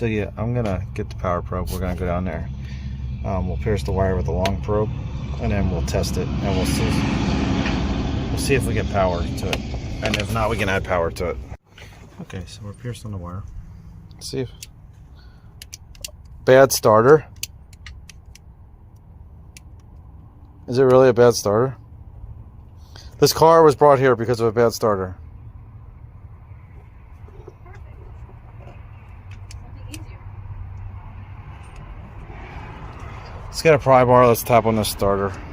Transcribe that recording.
So yeah, I'm gonna get the power probe. We're gonna go down there. We'll pierce the wire with a long probe, and then we'll test it, and we'll see. We'll see if we get power to it, and if not, we can add power to it. Okay, so we're piercing the wire. Let's see if bad starter. Is it really a bad starter? This car was brought here because of a bad starter. Let's get a pry bar. Let's tap on this starter.